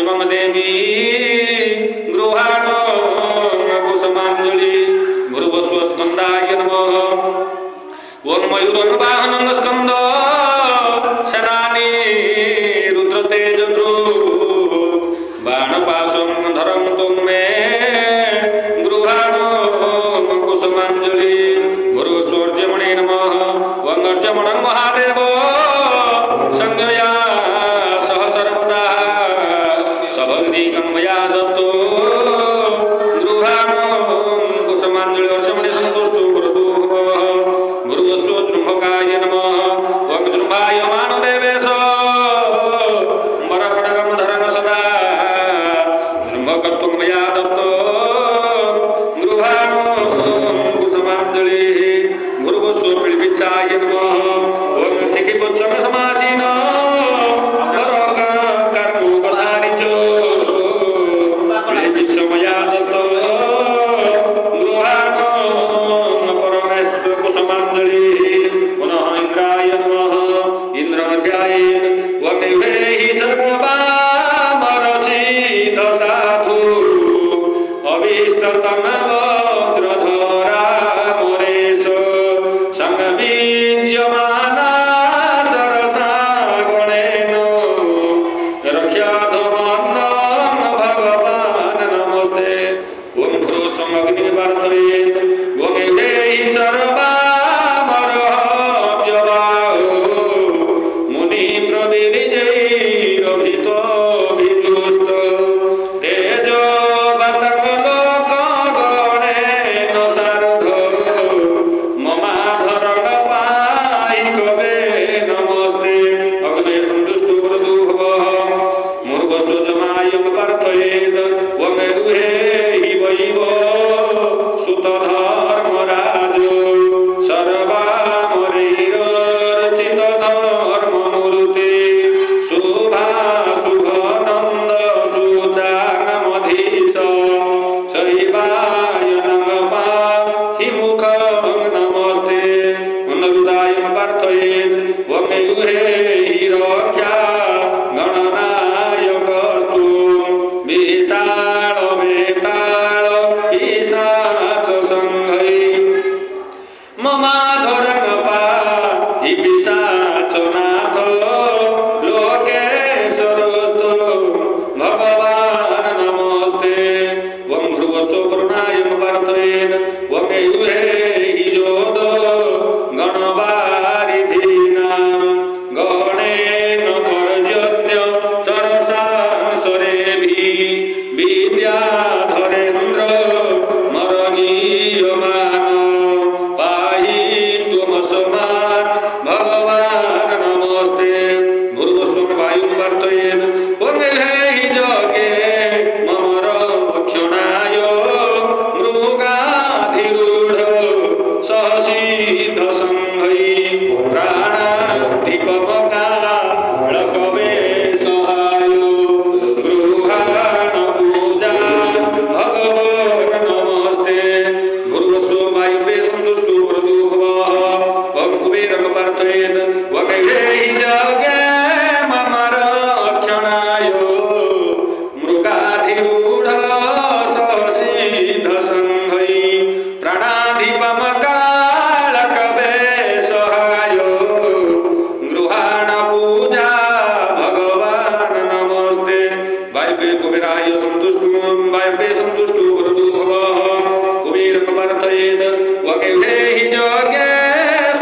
मम देवी गृहाण कुसुमाञ्जलि भूर्भुवस्व स्कन्दाय नमः ओं मयूरवाहनं स्कन्द सेनानी रुद्रतेजदृक् बाणपाशं धरन्तु मे गृहाण कुसुमाञ्जलि भूर्भुवस्वर्जमणे नमः ओं अर्जमणं महादेव संज्ञया सह सर्वदा सभक्तिकं मया दत्तो गृहाण कुसुमाञ्जलि अर्जमणे सन्तुष्टो कुरतु भूर्भुवस्व जृम्भकाय नमः ओं जृम्भायमान देवेश मरखड्गं धरन् सदा जृम्भकर्तुं मया दत्तो गृहाण कुसुमाञ्जलि भूर्भुवस्व पिळ्पिच्चाय नमः ओं शिखिपुच्छं समासीन कर्मोपधारिचो पिळ्पिच्छ मया दत्तो गृहाण परमेश्वर कुसुमाञ्जलि पुनः इन्द्राय नमः इन्द्रमध्यायेन ओं युधेहि सर्ववामरसीद साधु अभीष्टतमवक्त्रधरा मोरेश संविद्यमाना सरसा गणेन रक्ष्याधमन्नं भगवान् नमस्ते ओं ह्रूसं अग्निवर्धये ओं युधेहि सर्वामरहव्यवाहो मुनिप्रविजैरभितो विदुस्त तेजोवतकलोकगणेन सार्ध ममाधरण पाहि कवे नमस्ते अग्ने सन्तुष्टो कुरतु भवः मूर्धस्वजमायं प्रार्थयेत् ओं युधेहि वैव सुतधर्मराजो सर्वामरैरर्चितधर्ममूर्ते शुभाशुभनन्द शुचाङ्गमधीश शैवायनं पाहि मुखं नमस्ते उन्नरुदायं प्रार्थयेत् ओं युधेहि रक्षा गणनायकस्तु विशाल वेताल पिशाच संघै ममाधरं पाहि पिशाचनाथ लोकेश्वरस्तु भगवान् नमस्ते ओं भ्रुवस्व वरुणायं प्रार्थयेत् ओं युधेहि जोद गणवारिधीनां गणेन पर्जन्य सरसांसरेभिः विद्याधरेन्द्र मरणीयमान पाहि त्वमस्मान् भगवान् नमस्ते भूर्भुवस्व वायुं प्रार्थयेत् ओं युधेहि जगे मम रक्षणाय मृगाधिरूढ सहसिद्धसंघै प्राणाधिपमकालकवे सहाय गृहाण पूजा भगवान् नमस्ते भूर्भुवस्व वायुवे सन्तुष्टो कुरतु भवः ओं कुबेरं प्रार्थयेत् ओं युधेहि जगे मम रक्षणाय मृगाधिरूढ सहसिद्धसंघै प्राणाधिपमकालकवे सहाय गृहाण पूजा भगवान् नमस्ते वायुवे कुबेराय सन्तुष्टो वायुवे सन्तुष्टो कुरतु भवः कुबेरं प्रार्थयेत् ओं युधेहि जगे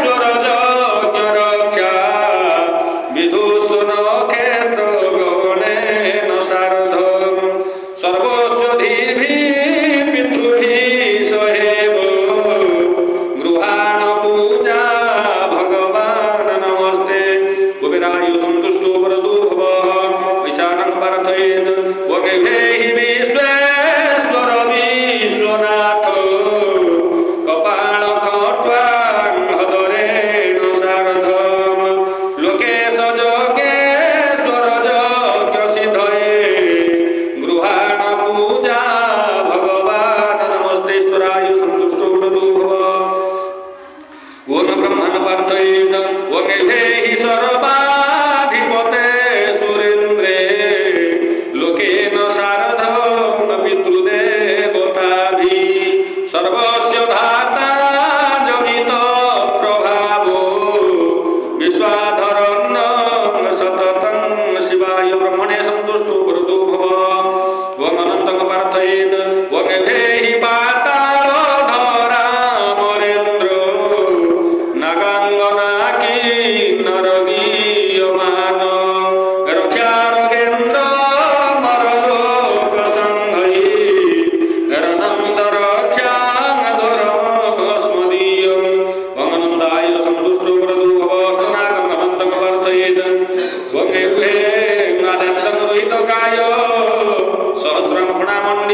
स्वरजज्ञरक्षा विदुषन् क्षेत्रगणेन सार्धं सर्वस्वधीभिः पितृभिः सहेव गृहाण पूजा भगवान् नमस्ते कुबेराय सन्तुष्टो वरदो भवः विशालं प्रार्थयेत् ओं युधेहि विश्वेश्वर विश्वनाथ कपालखट्वाङ्गधरेण सार्धं लोकेश जगेश्वर यज्ञसिद्धये गृहाण पूजा भगवान् नमस्ते ईश्वराय सन्तुष्टो वरदो भवः ओं ब्रह्मन् प्रार्थयेत् ओं युधेहि सर्वाधिपते सुरेन्द्रे लोके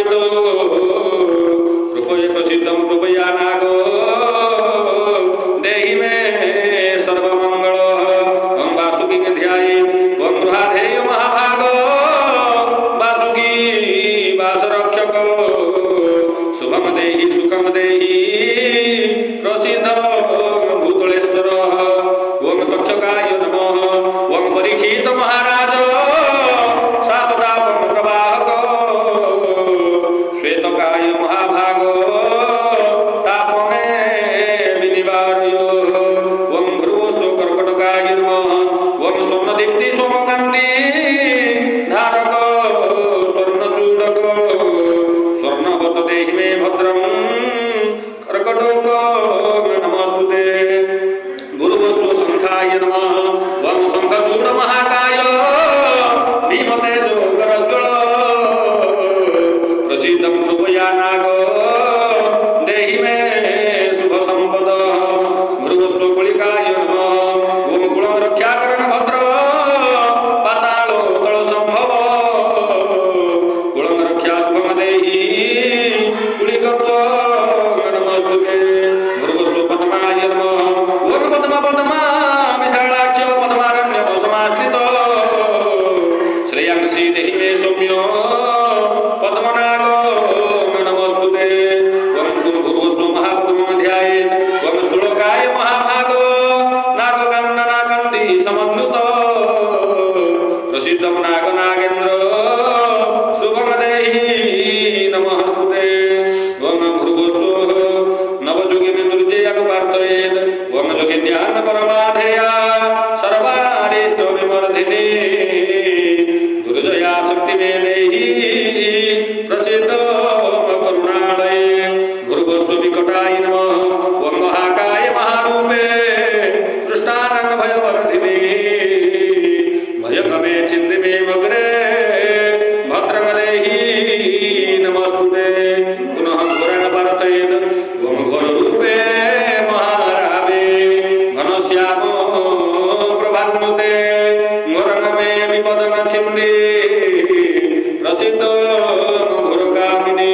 समाहितो कृपया प्रसिद्धं कृपया नागो देहि मे सर्वमंगल ओं वासुकी ध्याये ओं गृहाधेय महाभागो वासुकी वासरक्षक शुभम देहि सुखम देहि प्रसिद्ध भूतलेश्वर ओं तक्षकाय नमः ओं परीक्षित महाराज सापतापम प्रवाहक श्वेतकाय महाभागो तापमे विनिवारय ओं भ्रुवसो कर्कटकाय नमः ओं स्वर्णदीप्ति सोमकान्ति धारक स्वर्णचूडक स्वर्णवत देहि मे भद्रं कर्कटक नमस्ते गुरुवस्व शंखाय नमः ओं शंखचूड महाकाय भीमतेजो गरज्ज्वल प्रसिद्धं कृपया नाग देहि मे शुभ संपद भृगस्व कुलिकाय नमः ओं कुलं रक्षाकरण भद्र पातालो तल संभव कुलं रक्षा शुभम देहि कुलिकत्व नमस्ते भृगस्व पद्माय नमः ओं पद्मा पद्मा विशालाक्ष पद्मारण्य समाश्रित श्रेयांसी देहि मे सौम्य पद्मनाग नमस्ते ओं भूर्भुवस्व महापद्मं ध्यायेत् ओं स्थूलकाय महाभागो नागकान्दनाकन्दी समन्वित प्रसिद्धं नाग नागेन्द्र शुभं देहि नमस्ते ओं भूर्भुवस्व नवयोगिनी दुर्जयाक प्रार्थयेत् ओं योगिन्यान् परमाधेया सर्वारिष्ट विमर्दिनी दुर्जया शक्ति मे देहि प्रसिद्ध करुणालये भृगस्व विकटाय नमः ओं महाकाय महारूपे दृष्टानं भयवर्धिनी भयकमे छिन्द मे मग्रे भद्रं देहि नमस्ते पुनः घोरं प्रार्थयेत् ओं घोररूपे महारावे घनश्यामो प्रभान्नुते घोरं मे विपदं छिन्दी प्रसिद्ध घोरकामिनी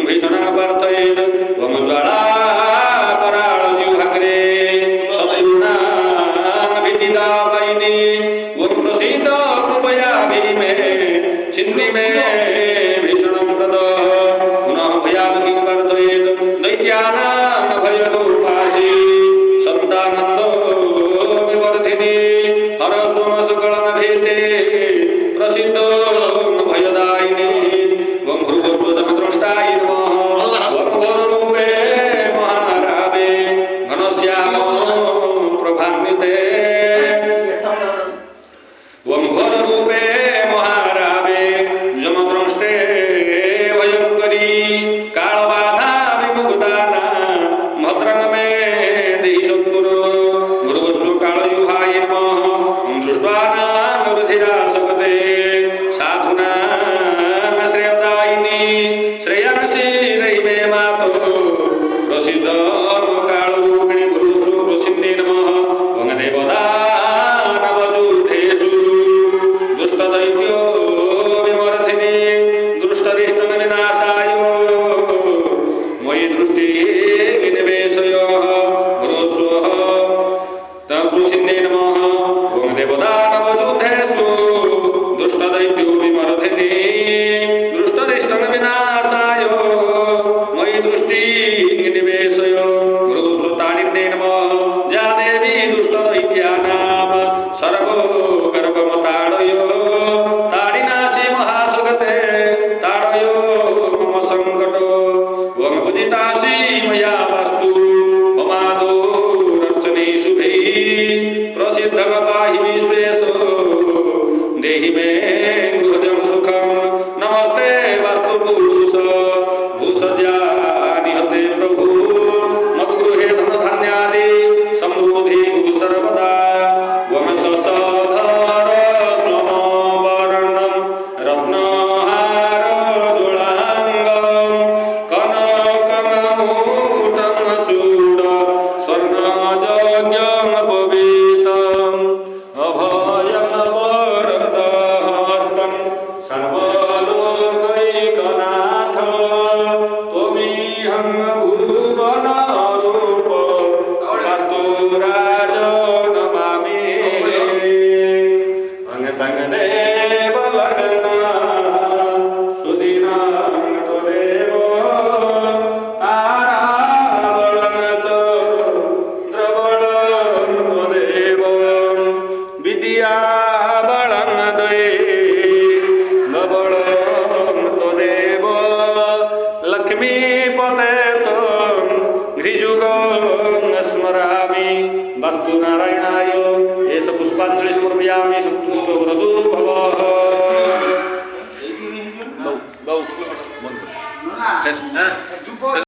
भीषणं प्रार्थयेत् ओं ज्वालाकराळजिह्वाग्रे शत्रूणां भीतिदायिनी ओं प्रसीद कृपया भीमे छिन्नि मे भीषणं प्रद पुनः भयानकीं प्रार्थयेत् दैत्यानां भयरूपासि सत्तानन्दो विवर्धिनी हरस्वं सकलं भीते प्रसिद्ध भयदायिनी ओं भृगस्वदद्रष्टाय नमः ओं घोररूपे महारावे घनश्यामो प्रभान्विते ओं घोररूपे महारावे यमद्रष्टे भयङ्करी कालबाधा विमुक्ताना भद्रं मे देहि सद्गुरो भृगस्व कालयुहाय नमः ओं दृष्ट्वा रुधिरासक्ते साधूनां श्रेयदायिनी श्रेयांसी देहि मे मातो प्रसिद्ध कालरूपिणी गुरुस्व प्रसिद्धे नमः ओं देवदानवयुद्धेषु दुष्टदैत्यो विमर्धिनी दुष्टरिष्टं विनाशाय मयि दृष्टिः विनिवेशय गुरुस्व प्रसिद्धे नमः ओं देवदानवयुद्धेषु दुष्टदैत्यो विमर्धिनी दुष्टरिष्टं विनाशाय मयि दृष्टिः निवेशय गुरुस्व तारिण्ये नमः जा देवी दुष्टदैत्यानां सर्वो गर्भमताडय ताडिनाशि महासुगते ताडय मम सङ्कटो ओं पूजितासि मया वास्तु ममादो रर्चने शुभैः प्रसिद्धं पाहि विश्वेशो देहि मे गृहजं सुखं नमस्ते वास्तुपुरुष भूसज्जा निहते प्रभु मद्गृहे धनधान्यादि समृद्धि सर्वदा ओं ससधर स्वमवर्णं रत्नहार जुलाङ्गं कनकमुकुटं चूड स्वर्णजज्ञं पवित्रम् अभयं वरदहस्तं सर्वलोकैकनाथं तथास्तु नारायणाय एष पुष्पाञ्जलि समर्पयामि सन्तुष्टो भवतु भवः Go.